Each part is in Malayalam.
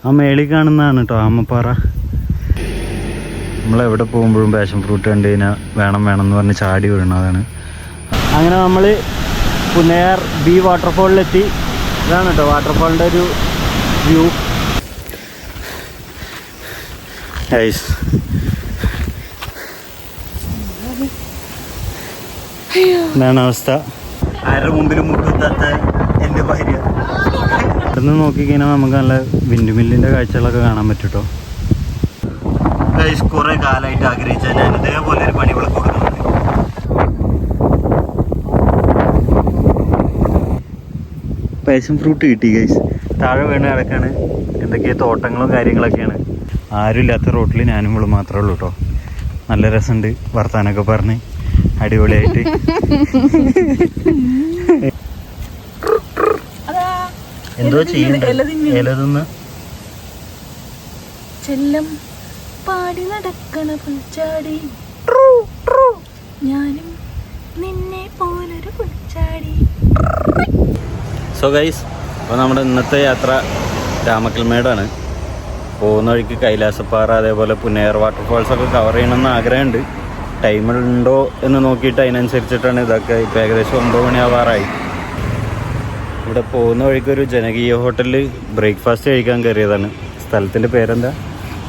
ആ മേളിൽ കാണുന്നതാണ് കേട്ടോ ആമപ്പാറ. നമ്മളെവിടെ പോകുമ്പോഴും പാഷൻ ഫ്രൂട്ട് കണ്ടു കഴിഞ്ഞാൽ വേണം എന്ന് പറഞ്ഞ് ചാടി വീഴുന്നതാണ്. അങ്ങനെ നമ്മൾ പുന്നയാർ ബി വാട്ടർഫോളിലെത്തി. ഇതാണ് കേട്ടോ വാട്ടർഫോളിൻ്റെ ഒരു വ്യൂ. എന്താണ് അവസ്ഥ? ആരുടെ മുമ്പിൽ മുട്ടുത്താത്ത എൻ്റെ ഭാര്യ. ഇവിടുന്ന് നോക്കിക്കഴിഞ്ഞാൽ നമുക്ക് നല്ല വിൻഡ് മില്ലിൻ്റെ കാഴ്ചകളൊക്കെ കാണാൻ പറ്റും കേട്ടോ. ഗൈസ് കുറേ കാലമായിട്ട് ആഗ്രഹിച്ചാൽ ഞാൻ ഇതേപോലെ ഒരു പണി ഇവിടെ കൊടുക്കുന്നുണ്ട്. പാഷൻ ഫ്രൂട്ട് കിട്ടി ഗൈസ്. താഴെ വീണ് കിടക്കാണ്. എന്തൊക്കെയോ തോട്ടങ്ങളും കാര്യങ്ങളൊക്കെയാണ്. ആരുമില്ലാത്ത റോട്ടിൽ ഞാനും ഇവിടെ മാത്രമേ ഉള്ളൂ കേട്ടോ. നല്ല രസമുണ്ട് വർത്താനൊക്കെ പറഞ്ഞ് അടിപൊളിയായിട്ട്. എന്തോ ചെയ്യണ്ട ഇലതൊന്ന് ചെല്ലം പാടി നടക്കണ പുൽച്ചാടി ഞാനും നിന്നെ പോലൊരു പുൽച്ചാടി. സോ ഗൈസ്, അപ്പോൾ നമ്മുടെ ഇന്നത്തെ യാത്ര രാമക്കൽമേടാണ്. പോകുന്ന വഴിക്ക് കൈലാസപ്പാറ അതേപോലെ പുന്നയാർ വാട്ടർഫാൾസൊക്കെ കവർ ചെയ്യണമെന്ന് ആഗ്രഹമുണ്ട്. ടൈമുണ്ടോ എന്ന് നോക്കിയിട്ട് അതിനനുസരിച്ചിട്ടാണ് ഇതൊക്കെ. ഇപ്പോൾ ഏകദേശം 9 മണിയാവാറായി. ഇവിടെ പോകുന്ന വഴിക്കൊരു ജനകീയ ഹോട്ടലിൽ ബ്രേക്ക്ഫാസ്റ്റ് കഴിക്കാൻ കയറിയതാണ്. സ്ഥലത്തിൻ്റെ പേരെന്താ?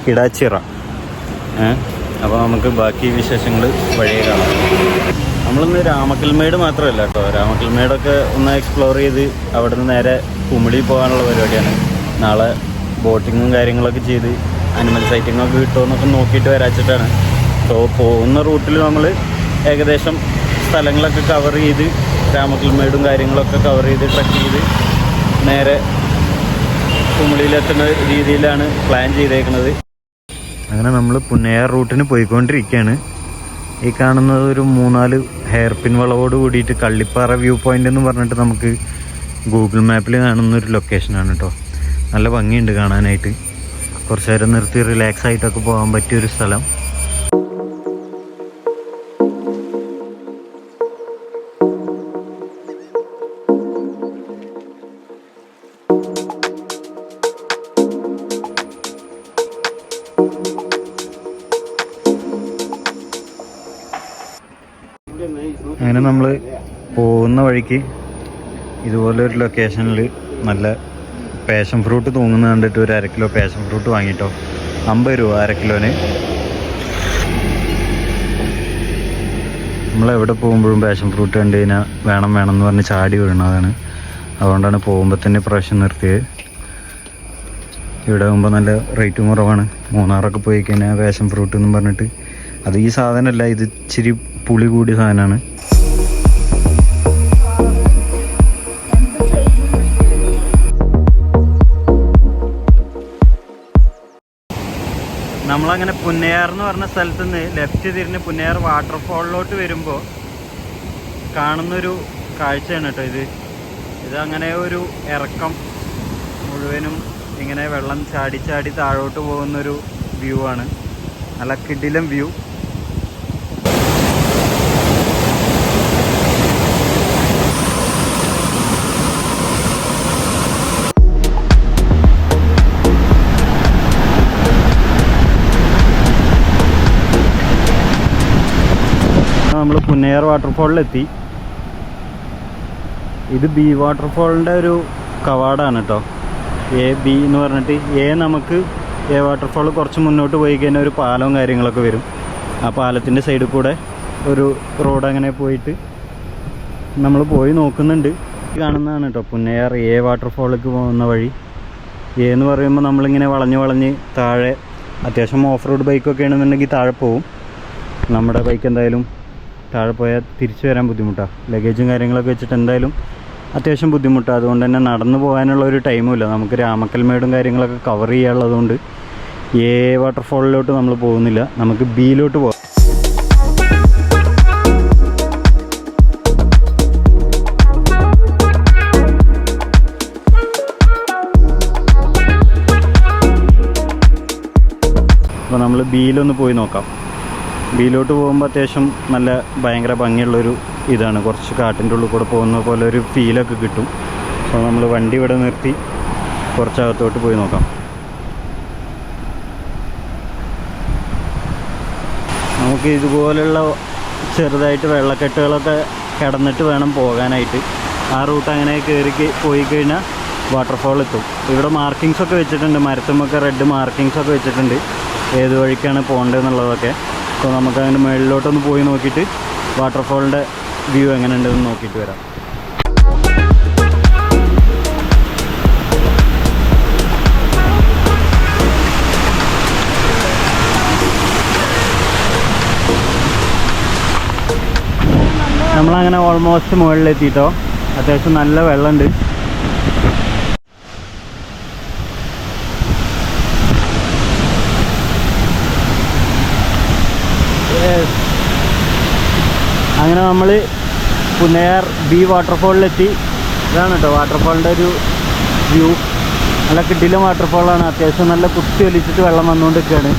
കിടാച്ചിറ. അപ്പോൾ നമുക്ക് ബാക്കി വിശേഷങ്ങൾ വഴിയെ കാണാം. നമ്മളിന്ന് രാമക്കൽമേട് മാത്രമല്ല കേട്ടോ, രാമക്കൽമേടൊക്കെ ഒന്ന് എക്സ്പ്ലോർ ചെയ്ത് അവിടെ നിന്ന് നേരെ കുമിളി പോകാനുള്ള പരിപാടിയാണ്. നാളെ ബോട്ടിങ്ങും കാര്യങ്ങളൊക്കെ ചെയ്ത് അനിമൽ സൈറ്റിങ്ങൊക്കെ കിട്ടുമെന്നൊക്കെ നോക്കിയിട്ട് വരാച്ചിട്ടാണ്. സോ പോകുന്ന റൂട്ടിൽ നമ്മൾ ഏകദേശം സ്ഥലങ്ങളൊക്കെ കവർ ചെയ്ത് രാമക്കൽമേടും കാര്യങ്ങളൊക്കെ കവർ ചെയ്ത് ട്രക്ക് ചെയ്ത് നേരെ കുമിളിയിലെത്തുന്ന രീതിയിലാണ് പ്ലാൻ ചെയ്തേക്കുന്നത്. അങ്ങനെ നമ്മൾ പുന്നയാർ റൂട്ടിന് പോയിക്കൊണ്ടിരിക്കുകയാണ്. ഈ കാണുന്നത് ഒരു 3-4 ഹെയർ പിൻ വളവോട് കൂടിയിട്ട് കള്ളിപ്പാറ വ്യൂ പോയിൻ്റ് എന്ന് പറഞ്ഞിട്ട് നമുക്ക് ഗൂഗിൾ മാപ്പിൽ കാണുന്നൊരു ലൊക്കേഷനാണ് കേട്ടോ. നല്ല ഭംഗിയുണ്ട് കാണാനായിട്ട്. കുറച്ച് നേരം നിർത്തി റിലാക്സ് ആയിട്ടൊക്കെ പോകാൻ പറ്റിയൊരു സ്ഥലം. അങ്ങനെ നമ്മൾ പോകുന്ന വഴിക്ക് ഇതുപോലെ ഒരു ലൊക്കേഷനിൽ നല്ല പാഷൻ ഫ്രൂട്ട് തൂങ്ങുന്ന കണ്ടിട്ട് ഒരു 1/2 കിലോ പാഷൻ ഫ്രൂട്ട് വാങ്ങിട്ടോ. 50 രൂപ 1/2 കിലോന്. നമ്മളെവിടെ പോകുമ്പോഴും പാഷൻ ഫ്രൂട്ട് കണ്ടു കഴിഞ്ഞാൽ വേണം എന്ന് പറഞ്ഞ് ചാടി വീഴുന്നതാണ്. അതുകൊണ്ടാണ് പോകുമ്പോൾ തന്നെ പ്രാവശ്യം നിർത്തിയത്. ഇവിടെ ആകുമ്പോൾ നല്ല റേറ്റും കുറവാണ്. മൂന്നാറൊക്കെ പോയി കഴിഞ്ഞാൽ പാഷൻ ഫ്രൂട്ട് എന്നും പറഞ്ഞിട്ട് അത് ഈ സാധനമല്ല, ഇത് ഇച്ചിരി പുളി കൂടിയ സാധനമാണ്. നമ്മളങ്ങനെ പുന്നയാർ എന്ന് പറഞ്ഞ സ്ഥലത്ത് നിന്ന് ലെഫ്റ്റ് തിരിഞ്ഞ് പുന്നയാർ വാട്ടർഫോളിലോട്ട് വരുമ്പോൾ കാണുന്നൊരു കാഴ്ചയാണ് കേട്ടോ ഇത് അങ്ങനെ ഒരു ഇറക്കം മുഴുവനും ഇങ്ങനെ വെള്ളം ചാടി താഴോട്ട് പോകുന്നൊരു വ്യൂ ആണ്. നല്ല കിടിലം വ്യൂ. നമ്മൾ പുന്നയാർ വാട്ടർഫോളിലെത്തി. ഇത് ബി വാട്ടർഫോളിൻ്റെ ഒരു കവാടാണ് കേട്ടോ. എ ബി എന്ന് പറഞ്ഞിട്ട് നമുക്ക് എ വാട്ടർഫോൾ കുറച്ച് മുന്നോട്ട് പോയി കഴിഞ്ഞാൽ ഒരു പാലവും കാര്യങ്ങളൊക്കെ വരും. ആ പാലത്തിൻ്റെ സൈഡിൽ കൂടെ ഒരു റോഡ് അങ്ങനെ പോയിട്ട് നമ്മൾ പോയി നോക്കുന്നുണ്ട്. കാണുന്നതാണ് കേട്ടോ പുന്നയാർ എ വാട്ടർഫോളിലേക്ക് പോകുന്ന വഴി. എന്ന് പറയുമ്പോൾ നമ്മളിങ്ങനെ വളഞ്ഞ് താഴെ അത്യാവശ്യം ഓഫ് റോഡ് ബൈക്കൊക്കെ ആണെന്നുണ്ടെങ്കിൽ താഴെ പോവും. നമ്മുടെ ബൈക്ക് എന്തായാലും താഴെ പോയാൽ തിരിച്ചു വരാൻ ബുദ്ധിമുട്ടാണ്. ലഗേജും കാര്യങ്ങളൊക്കെ വെച്ചിട്ട് എന്തായാലും അത്യാവശ്യം ബുദ്ധിമുട്ടാണ്. അതുകൊണ്ട് തന്നെ നടന്നു പോകാനുള്ള ഒരു ടൈമുമില്ല. നമുക്ക് രാമക്കൽമേടും കാര്യങ്ങളൊക്കെ കവർ ചെയ്യാനുള്ളതുകൊണ്ട് എ വാട്ടർഫോളിലോട്ട് നമ്മൾ പോകുന്നില്ല. നമുക്ക് ബിയിലോട്ട് പോകാം. അപ്പോൾ നമ്മൾ ബിയിലൊന്ന് പോയി നോക്കാം. ബിയിലോട്ട് പോകുമ്പോൾ അത്യാവശ്യം നല്ല ഭയങ്കര ഭംഗിയുള്ളൊരു ഇതാണ്. കുറച്ച് കാട്ടിൻ്റെ ഉള്ളിൽ കൂടെ പോകുന്ന പോലെ ഒരു ഫീലൊക്കെ കിട്ടും. അപ്പോൾ നമ്മൾ വണ്ടി ഇവിടെ നിർത്തി കുറച്ചകത്തോട്ട് പോയി നോക്കാം. നമുക്ക് ഇതുപോലുള്ള ചെറുതായിട്ട് വെള്ളക്കെട്ടുകളൊക്കെ കിടന്നിട്ട് വേണം പോകാനായിട്ട്. ആ റൂട്ട് അങ്ങനെ കയറി പോയി കഴിഞ്ഞാൽ വാട്ടർഫാൾ എത്തും. ഇവിടെ മാർക്കിങ്സൊക്കെ വെച്ചിട്ടുണ്ട്, മരത്തുമൊക്കെ റെഡ് മാർക്കിങ്സൊക്കെ വെച്ചിട്ടുണ്ട് ഏത് വഴിക്കാണ് പോകേണ്ടതെന്നുള്ളതൊക്കെ. അപ്പോൾ നമുക്കങ്ങനെ മുകളിലോട്ടൊന്ന് പോയി നോക്കിയിട്ട് വാട്ടർഫാളിൻ്റെ വ്യൂ എങ്ങനെ ഉണ്ടെന്ന് നോക്കിയിട്ട് വരാം. നമ്മളങ്ങനെ ഓൾമോസ്റ്റ് മുകളിലെത്തിയിട്ടോ. അത്യാവശ്യം നല്ല വെള്ളമുണ്ട്. അങ്ങനെ നമ്മൾ പുന്നയാർ ബി വാട്ടർഫാളിലെത്തി. ഇതാണ് കേട്ടോ വാട്ടർഫാളിൻ്റെ ഒരു വ്യൂ. നല്ല കിടിലൻ വാട്ടർഫാളാണ്. അത്യാവശ്യം നല്ല കുത്തി ഒലിച്ചിട്ട് വെള്ളം വന്നുകൊണ്ടിരിക്കുകയാണ്.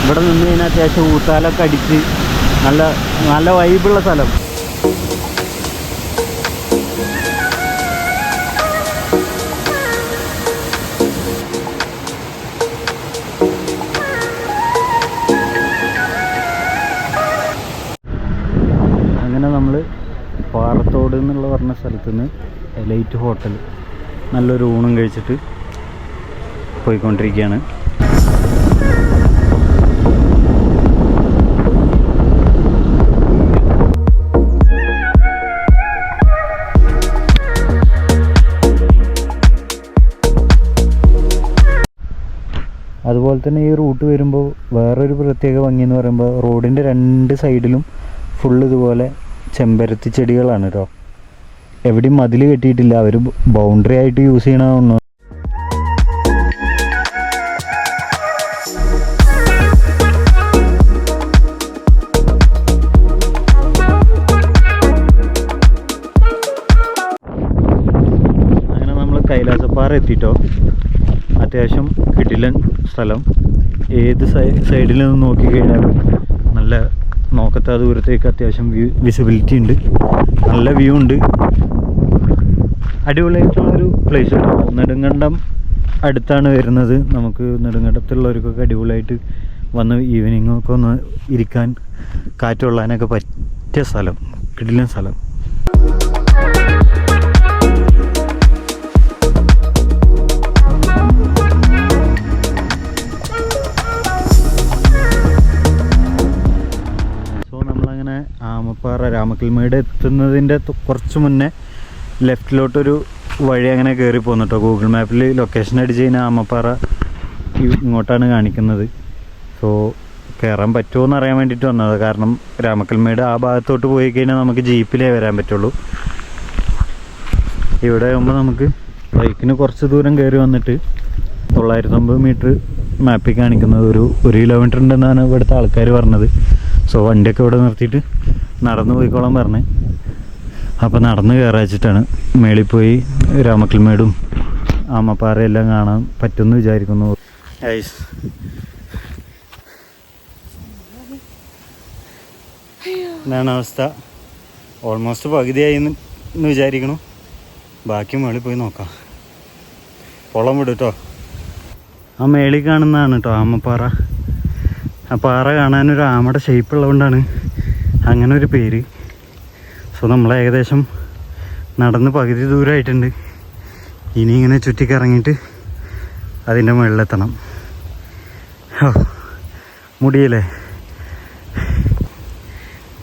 ഇവിടെ നിന്ന് കഴിഞ്ഞാൽ അത്യാവശ്യം ഊത്താലൊക്കെ അടിച്ച് നല്ല നല്ല വൈബുള്ള സ്ഥലം. അങ്ങനെ നമ്മൾ പാറത്തോട് എന്നുള്ള പറഞ്ഞ സ്ഥലത്ത് നിന്ന് എലൈറ്റ് ഹോട്ടൽ നല്ലൊരു ഊണും കഴിച്ചിട്ട് പോയിക്കൊണ്ടിരിക്കുകയാണ്. അതുപോലെ തന്നെ ഈ റൂട്ട് വരുമ്പോൾ വേറൊരു പ്രത്യേക ഭംഗി എന്ന് പറയുമ്പോൾ റോഡിൻ്റെ രണ്ട് സൈഡിലും ഫുള്ള് ഇതുപോലെ ചെമ്പരത്തി ചെടികളാണ് കേട്ടോ. എവിടെയും മതിൽ കെട്ടിയിട്ടില്ല, അവർ ബൗണ്ടറി ആയിട്ട് യൂസ് ചെയ്യണമെന്ന്. അങ്ങനെ നമ്മൾ കൈലാസപ്പാറ എത്തിയിട്ടോ. അത്യാവശ്യം കിടിലൻ സ്ഥലം. ഏത് സൈഡിൽ നിന്ന് നോക്കിക്കഴിഞ്ഞാലും നല്ല നോക്കത്ത ദൂരത്തേക്ക് അത്യാവശ്യം വിസിബിലിറ്റി ഉണ്ട്, നല്ല വ്യൂ ഉണ്ട്. അടിപൊളിയായിട്ടുള്ളൊരു പ്ലേസ് കേട്ടോ. നെടുങ്കണ്ടം അടുത്താണ് വരുന്നത്. നമുക്ക് നെടുങ്കണ്ടത്തുള്ളവർക്കൊക്കെ അടിപൊളിയായിട്ട് വന്ന് ഈവനിങ്ങൊക്കെ ഒന്ന് ഇരിക്കാൻ കാറ്റുകൊള്ളാനൊക്കെ പറ്റിയ സ്ഥലം, കിടിലൻ സ്ഥലം. ആമപ്പാറ രാമക്കൽമേട് എത്തുന്നതിൻ്റെ കുറച്ച് മുന്നേ ലെഫ്റ്റിലോട്ടൊരു വഴി അങ്ങനെ കയറി പോകുന്നു കേട്ടോ. ഗൂഗിൾ മാപ്പിൽ ലൊക്കേഷൻ അടിച്ച് കഴിഞ്ഞാൽ ആമപ്പാറ ഇങ്ങോട്ടാണ് കാണിക്കുന്നത്. സോ കയറാൻ പറ്റുമോ എന്ന് അറിയാൻ വേണ്ടിയിട്ട് വന്നത്. കാരണം രാമക്കൽമേട് ആ ഭാഗത്തോട്ട് പോയി കഴിഞ്ഞാൽ നമുക്ക് ജീപ്പിലേ വരാൻ പറ്റുള്ളൂ. ഇവിടെ ആകുമ്പോൾ നമുക്ക് ബൈക്കിന് കുറച്ച് ദൂരം കയറി വന്നിട്ട് 950 മീറ്റർ മാപ്പിൽ കാണിക്കുന്നത് ഒരു കിലോമീറ്റർ ഉണ്ടെന്നാണ് ഇവിടുത്തെ ആൾക്കാർ പറഞ്ഞത്. സോ വണ്ടിയൊക്കെ ഇവിടെ നിർത്തിയിട്ട് നടന്നു പോയിക്കോളാൻ പറഞ്ഞ്. അപ്പോൾ നടന്ന് കയറാച്ചിട്ടാണ്. മേളിൽ പോയി രാമക്കൽമേടും ആമപ്പാറയെല്ലാം കാണാൻ പറ്റുമെന്ന് വിചാരിക്കുന്നു. എന്താണ് അവസ്ഥ? ഓൾമോസ്റ്റ് പകുതിയായി എന്ന് വിചാരിക്കണു. ബാക്കി മേളിൽ പോയി നോക്കാം. പൊളം വിടും കേട്ടോ. ആ മേളിൽ കാണുന്നതാണ് കേട്ടോ ആമപ്പാറ. ആ പാറ കാണാനൊരു ആമയുടെ ഷേപ്പ് ഉള്ളതുകൊണ്ടാണ് അങ്ങനെ ഒരു പേര്. സോ നമ്മൾ ഏകദേശം നടന്ന് പകുതി ദൂരമായിട്ടുണ്ട്. ഇനി ഇങ്ങനെ ചുറ്റിക്കറങ്ങിയിട്ട് അതിൻ്റെ മുകളിലെത്തണം. മുടിയല്ലേ,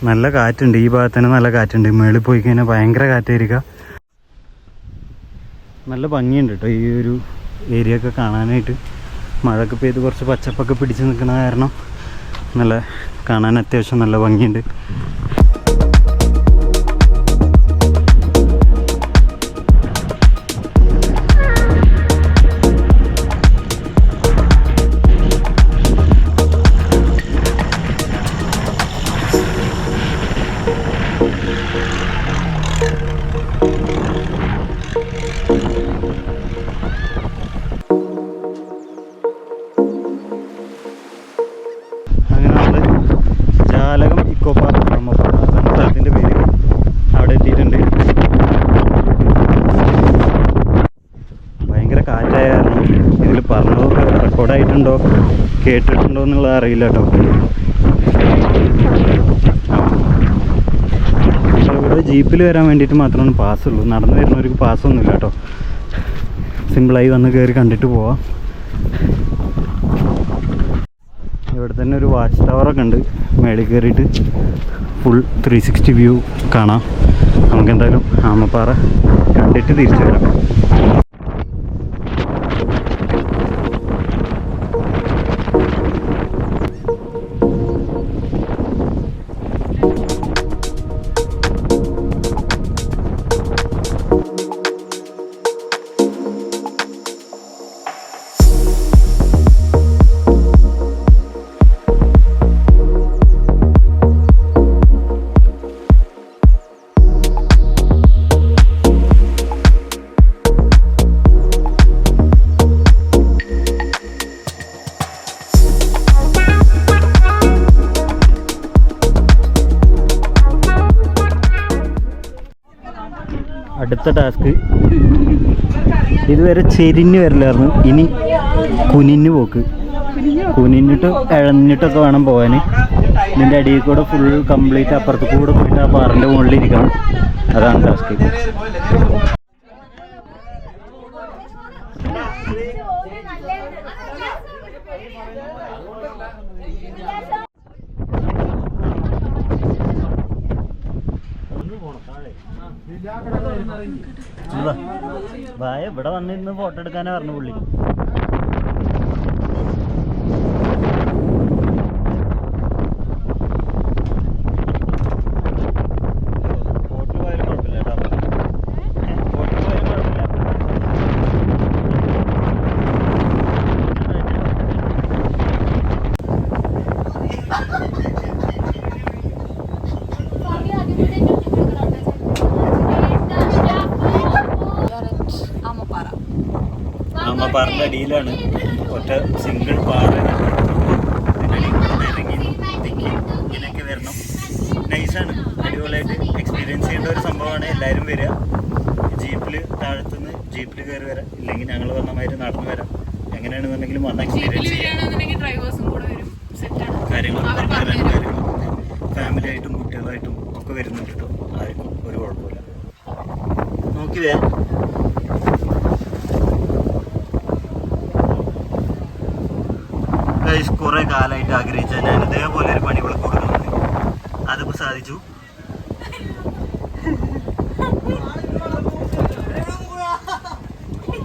നല്ല കാറ്റുണ്ട്. ഈ ഭാഗത്ത് തന്നെ നല്ല കാറ്റുണ്ട്. മുകളിൽ പോയി കഴിഞ്ഞാൽ ഭയങ്കര കാറ്റായിരിക്കുക. നല്ല ഭംഗിയുണ്ട് കേട്ടോ ഈ ഒരു ഏരിയ ഒക്കെ കാണാനായിട്ട്. മഴയൊക്കെ പെയ്ത് കുറച്ച് പച്ചപ്പൊക്കെ പിടിച്ച് നിൽക്കുന്ന കാരണം നല്ല കാണാൻ അത്യാവശ്യം നല്ല ഭംഗിയുണ്ട്. ജാലകം ഇക്കോ പാർക്ക് അതാണ് സ്ഥലത്തിൻ്റെ പേര്. അവിടെ എത്തിയിട്ടുണ്ട്. ഭയങ്കര കാറ്റായ കാരണം ഇതിൽ പറഞ്ഞതൊക്കെ റെക്കോർഡായിട്ടുണ്ടോ കേട്ടിട്ടുണ്ടോ എന്നുള്ളത് അറിയില്ല കേട്ടോ. ഇവിടെ ജീപ്പിൽ വരാൻ വേണ്ടിയിട്ട് മാത്രമാണ് പാസ്സുള്ളൂ. നടന്നു വരുന്നവർക്ക് പാസ്സൊന്നുമില്ല കേട്ടോ. സിമ്പിളായി വന്ന് കയറി കണ്ടിട്ട് പോവാം. ഇവിടെ തന്നെ ഒരു വാച്ച് ടവറൊക്കെ ഉണ്ട്. മേളിൽ കയറിയിട്ട് ഫുൾ 360 വ്യൂ കാണാം. നമുക്കെന്തായാലും ആമപ്പാറ കണ്ടിട്ട് തിരിച്ചു വരാം. അടുത്ത ടാസ്ക് ഇതുവരെ ചെരിഞ്ഞ് വരില്ലായിരുന്നു, ഇനി കുനിഞ്ഞു പോക്ക്. കുനിഞ്ഞിട്ട് ഇഴഞ്ഞിട്ടൊക്കെ വേണം പോകാൻ. ഇതിൻ്റെ അടിയിൽ കൂടെ ഫുൾ കംപ്ലീറ്റ് അപ്പുറത്ത് കൂടെ പോയിട്ട് ആ പാറിൻ്റെ മുകളിലിരിക്കണം. അതാണ് ടാസ്ക്. ഭായ ഇവിടെ വന്നിരുന്ന് ഫോട്ടോ എടുക്കാനാ പറഞ്ഞു പുള്ളി. ആമപ്പാറിൻ്റെ അടിയിലാണ് ഒറ്റ സിംഗിൾ പാറ. ഇങ്ങനെയൊക്കെ വരണം. നൈസാണ്, അടിപൊളിയായിട്ട് എക്സ്പീരിയൻസ് ചെയ്യേണ്ട ഒരു സംഭവമാണ്. എല്ലാവരും വരിക. ജീപ്പിൽ താഴത്തുനിന്ന് ജീപ്പിൽ കയറി വരാം, ഇല്ലെങ്കിൽ ഞങ്ങൾ വന്ന മാതിരി നടന്നു വരാം. എങ്ങനെയാണെന്നുണ്ടെങ്കിലും വന്ന് എക്സ്പീരിയൻസ് ചെയ്യാം. കാര്യങ്ങൾ ഫാമിലി ആയിട്ടും കുട്ടികളായിട്ടും ഒക്കെ വരുന്നുണ്ട് കേട്ടോ. ആർക്കും ഒരു കുഴപ്പമില്ല. നോക്കിയേ കുറേ കാലമായിട്ട് ആഗ്രഹിച്ച ഞാൻ ഇതേപോലെ ഒരു പണി വിളക്ക് കൊടുക്കുന്നുണ്ട്. അതിപ്പോൾ സാധിച്ചു.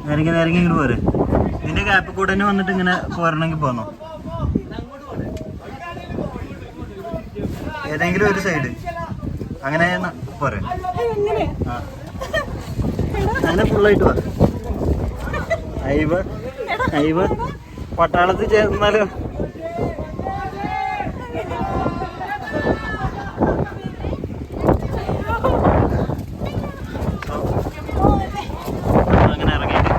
നേരങ്ങി ഇങ്ങോട്ട് പോരെ. ഇതിൻ്റെ ഗ്യാപ്പിൽ കൂടെ തന്നെ വന്നിട്ട് ഇങ്ങനെ പോരണമെങ്കിൽ പോന്നോ, ഏതെങ്കിലും ഒരു സൈഡ് അങ്ങനെ പോരെ. ആ അങ്ങനെ ഫുള്ളായിട്ട് പോരെ. അയവ പട്ടാളത്തിൽ ചേർന്നാലോ. അങ്ങനെ ഇറങ്ങിയിട്ട്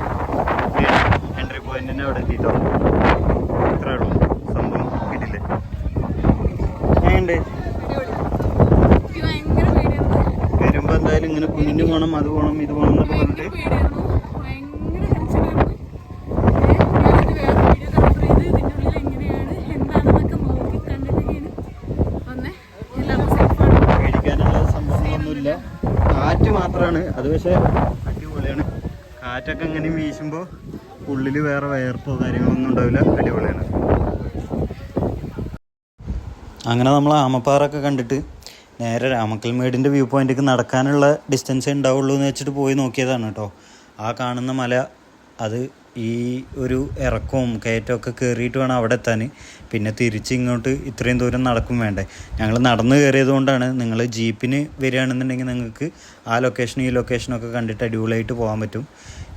എൻട്രി പോയിന്റിന്റെ അവിടെ എത്തിയിട്ടോ. ഇത്രേ ഉള്ളൂ സംഭവം. കിട്ടില്ലേ ഉണ്ട്. വരുമ്പോ എന്തായാലും ഇങ്ങനെ കുഞ്ഞിന് പോകണം, അത് പോകണം, ഇത് പോകണം എന്നൊക്കെ പറഞ്ഞിട്ട് കാറ്റ് മാത്രമാണ് അത്. പക്ഷേ അടിപൊളിയാണ്. കാറ്റൊക്കെ ഇങ്ങനെ വീശുമ്പോൾ ഉള്ളിൽ വേറെ വയർപ്പോ കാര്യങ്ങളൊന്നും ഉണ്ടാവില്ല. അടിപൊളിയാണ്. അങ്ങനെ നമ്മൾ ആമപ്പാറൊക്കെ കണ്ടിട്ട് നേരെ രാമക്കൽമേടിൻ്റെ വ്യൂ പോയിന്റിലേക്ക് നടക്കാനുള്ള ഡിസ്റ്റൻസേ ഉണ്ടാവുള്ളൂ എന്ന് വെച്ചിട്ട് പോയി നോക്കിയതാണ് കേട്ടോ. ആ കാണുന്ന മല അത് ഈ ഒരു ഇറക്കവും കയറ്റമൊക്കെ കയറിയിട്ട് വേണം അവിടെ എത്താൻ. പിന്നെ തിരിച്ച് ഇങ്ങോട്ട് ഇത്രയും ദൂരം നടക്കും വേണ്ടേ. ഞങ്ങൾ നടന്ന് കയറിയത് കൊണ്ടാണ്. നിങ്ങൾ ജീപ്പിന് വരികയാണെന്നുണ്ടെങ്കിൽ നിങ്ങൾക്ക് ആ ലൊക്കേഷനും ഈ ലൊക്കേഷനൊക്കെ കണ്ടിട്ട് അടിപൊളിയായിട്ട് പോകാൻ പറ്റും.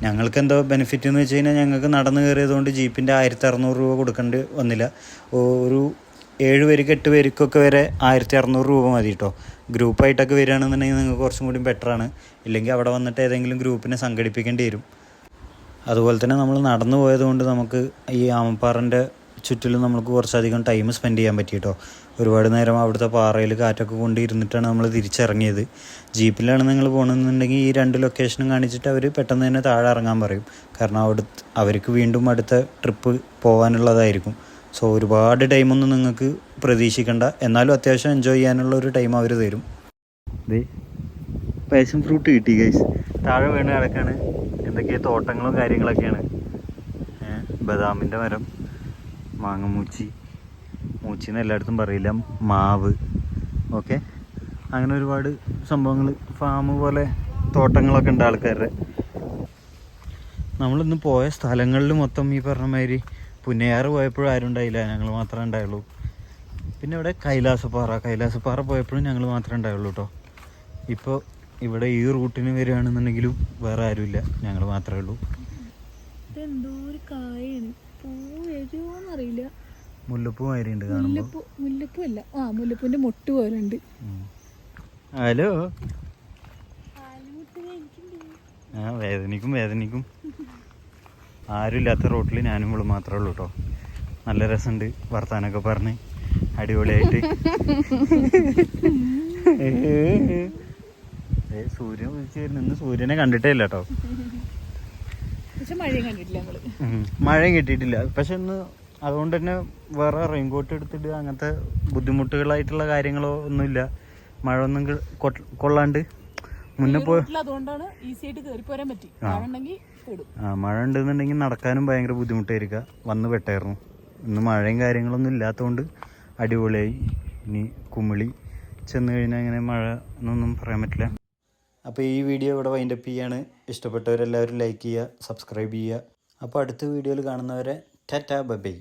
ഞങ്ങൾക്ക് എന്തോ ബെനിഫിറ്റ് എന്ന് വെച്ച് കഴിഞ്ഞാൽ ഞങ്ങൾക്ക് നടന്ന് കയറിയത് കൊണ്ട് ജീപ്പിൻ്റെ 1600 രൂപ കൊടുക്കേണ്ടി വന്നില്ല. ഒരു 7 പേർക്ക് 8 പേർക്കൊക്കെ വരെ 1600 രൂപ മതി കേട്ടോ. ഗ്രൂപ്പായിട്ടൊക്കെ വരികയാണെന്നുണ്ടെങ്കിൽ നിങ്ങൾക്ക് കുറച്ചും കൂടി ബെറ്ററാണ്. ഇല്ലെങ്കിൽ അവിടെ വന്നിട്ട് ഏതെങ്കിലും ഗ്രൂപ്പിനെ സംഘടിപ്പിക്കേണ്ടി വരും. അതുപോലെ തന്നെ നമ്മൾ നടന്നു പോയതുകൊണ്ട് നമുക്ക് ഈ ആമപ്പാറൻ്റെ ചുറ്റിലും നമുക്ക് കുറച്ചധികം ടൈം സ്പെൻഡ് ചെയ്യാൻ പറ്റി കേട്ടോ. ഒരുപാട് നേരം അവിടുത്തെ പാറയിൽ കാറ്റൊക്കെ കൊണ്ട് ഇരുന്നിട്ടാണ് നമ്മൾ തിരിച്ചിറങ്ങിയത്. ജീപ്പിലാണ് നിങ്ങൾ പോകണമെന്നുണ്ടെങ്കിൽ ഈ 2 ലൊക്കേഷനും കാണിച്ചിട്ട് അവർ പെട്ടെന്ന് തന്നെ താഴെ ഇറങ്ങാൻ പറയും. കാരണം അവർക്ക് വീണ്ടും അടുത്ത ട്രിപ്പ് പോകാനുള്ളതായിരിക്കും. സോ ഒരുപാട് ടൈമൊന്നും നിങ്ങൾക്ക് പ്രതീക്ഷിക്കണ്ട, എന്നാലും അത്യാവശ്യം എൻജോയ് ചെയ്യാനുള്ള ഒരു ടൈം അവർ തരും. ഇത് പാഷൻ ഫ്രൂട്ട് കിട്ടി ഗൈസ്, താഴെ വീണ് കിടക്കാണ്. എന്തൊക്കെയോ തോട്ടങ്ങളും കാര്യങ്ങളൊക്കെയാണ്. ബദാമിൻ്റെ മരം, മാങ്ങമൂച്ചി, മൂച്ചിന്ന് എല്ലായിടത്തും പറയില്ല, മാവ്, ഓക്കെ, അങ്ങനെ ഒരുപാട് സംഭവങ്ങൾ, ഫാം പോലെ തോട്ടങ്ങളൊക്കെ ഉണ്ട് ആൾക്കാരുടെ. നമ്മളിന്ന് പോയ സ്ഥലങ്ങളിൽ മൊത്തം ഈ പറഞ്ഞ മാതിരി പുന്നയാറ് പോയപ്പോഴും ആരും ഉണ്ടായില്ല, ഞങ്ങൾ മാത്രമേ ഉണ്ടായുള്ളൂ. പിന്നെ ഇവിടെ കൈലാസപ്പാറ പോയപ്പോഴും ഞങ്ങൾ മാത്രമേ ഉണ്ടായുള്ളൂ കേട്ടോ. ഇപ്പോൾ ഇവിടെ ഈ റൂട്ടിന് വരികയാണെന്നുണ്ടെങ്കിലും വേറെ ആരുമില്ല, ഞങ്ങൾ മാത്രമേ ഉള്ളൂ. ഇതെന്തോ ഒരു കായാണ്, പൂ വരുമോന്നറിയില്ല. മുല്ലപ്പൂ മാതിരിയുണ്ട് കാണുമ്പോൾ. മുല്ലപ്പൂ അല്ല, മുല്ലപ്പൂവിന്റെ മൊട്ട് പോലെ ഉണ്ട്. ഹലോ, വേദനിക്കും. ആരുമില്ലാത്ത റോട്ടിൽ ഞാനും ഇവിടെ മാത്രമേ ഉള്ളൂ കേട്ടോ. നല്ല രസമുണ്ട്, വർത്താനൊക്കെ പറഞ്ഞ് അടിപൊളിയായിട്ട്. സൂര്യൻ ഉദിച്ച് വരുന്നു. ഇന്ന് സൂര്യനെ കണ്ടിട്ടേ ഇല്ല കേട്ടോ. മഴയും കിട്ടിയിട്ടില്ല. പക്ഷെ ഇന്ന് അതുകൊണ്ട് തന്നെ വേറെ റെയിൻകോട്ട് എടുത്തിട്ട് അങ്ങനത്തെ ബുദ്ധിമുട്ടുകളായിട്ടുള്ള കാര്യങ്ങളോ ഒന്നുമില്ല. മഴ ഒന്നും കൊള്ളാണ്ട് മുന്നേ അതുകൊണ്ടാണ് ഈസി ആയിട്ട് കയറി പോരാൻ പറ്റി. മഴ ഉണ്ടെന്നുണ്ടെങ്കിൽ നടക്കാനും ഭയങ്കര ബുദ്ധിമുട്ടായിരിക്കുക, വന്ന് പെട്ടായിരുന്നു. ഇന്ന് മഴയും കാര്യങ്ങളൊന്നും ഇല്ലാത്തതുകൊണ്ട് അടിപൊളിയായി. ഇനി കുമിളി ചെന്ന് കഴിഞ്ഞാൽ ഇങ്ങനെ മഴ എന്നൊന്നും പറയാൻ പറ്റില്ല. അപ്പോൾ ഈ വീഡിയോ ഇവിടെ വൈൻഡപ്പ് ചെയ്യാണ്. ഇഷ്ടപ്പെട്ടവരെല്ലാവരും ലൈക്ക് ചെയ്യുക, സബ്സ്ക്രൈബ് ചെയ്യുക. അപ്പോൾ അടുത്ത വീഡിയോയിൽ കാണുന്നവരെ ടാറ്റാ ബൈ ബൈ.